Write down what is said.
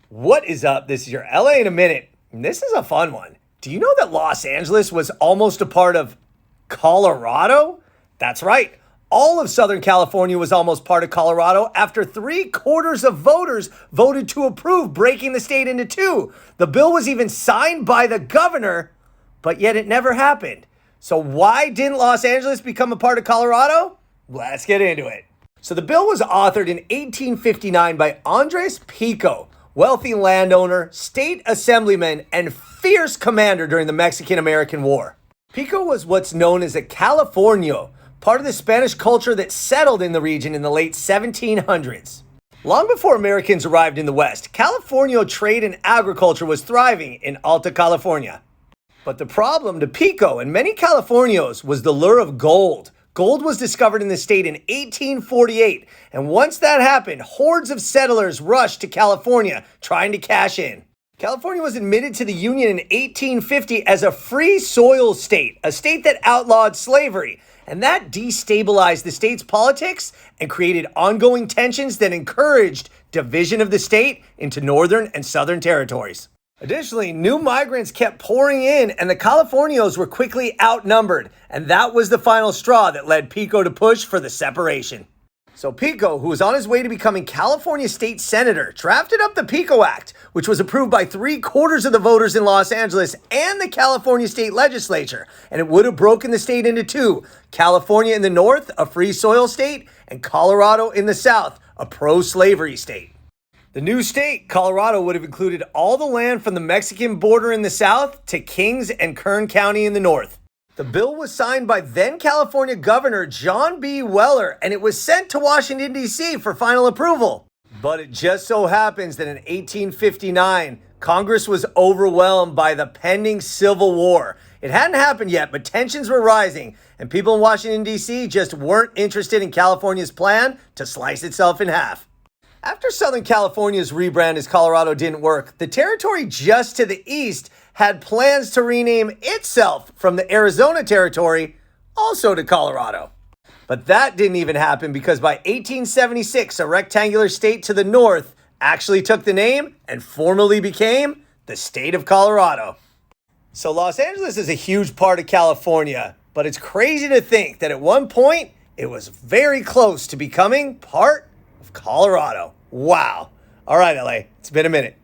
What is up? This is your LA in a minute. And this is a fun one. Do you know that Los Angeles was almost a part of Colorado? That's right. All of Southern California was almost part of Colorado after 3/4 of voters voted to approve breaking the state into two. The bill was even signed by the governor, but yet it never happened. So why didn't Los Angeles become a part of Colorado? Let's get into it. So the bill was authored in 1859 by Andres Pico, wealthy landowner, state assemblyman, and fierce commander during the Mexican-American War. Pico was what's known as a Californio, part of the Spanish culture that settled in the region in the late 1700s. Long before Americans arrived in the West, Californio trade and agriculture was thriving in Alta California. But the problem to Pico and many Californios was the lure of gold. Gold was discovered in the state in 1848, and once that happened, hordes of settlers rushed to California trying to cash in. California was admitted to the Union in 1850 as a free soil state, a state that outlawed slavery, and that destabilized the state's politics and created ongoing tensions that encouraged division of the state into northern and southern territories. Additionally, new migrants kept pouring in, and the Californios were quickly outnumbered, and that was the final straw that led Pico to push for the separation. So Pico, who was on his way to becoming California state senator, drafted up the Pico Act, which was approved by 3/4 of the voters in Los Angeles and the California state legislature, and it would have broken the state into two: California in the north, a free soil state, and Colorado in the south, a pro-slavery state. The new state, Colorado, would have included all the land from the Mexican border in the south to Kings and Kern County in the north. The bill was signed by then California Governor John B. Weller, and it was sent to Washington, D.C. for final approval. But it just so happens that in 1859, Congress was overwhelmed by the pending Civil War. It hadn't happened yet, but tensions were rising, and people in Washington, D.C. just weren't interested in California's plan to slice itself in half. After Southern California's rebrand as Colorado didn't work, the territory just to the east had plans to rename itself from the Arizona Territory also to Colorado. But that didn't even happen because by 1876, a rectangular state to the north actually took the name and formally became the state of Colorado. So Los Angeles is a huge part of California, but it's crazy to think that at one point it was very close to becoming part of Colorado. Wow. All right, LA, it's been a minute.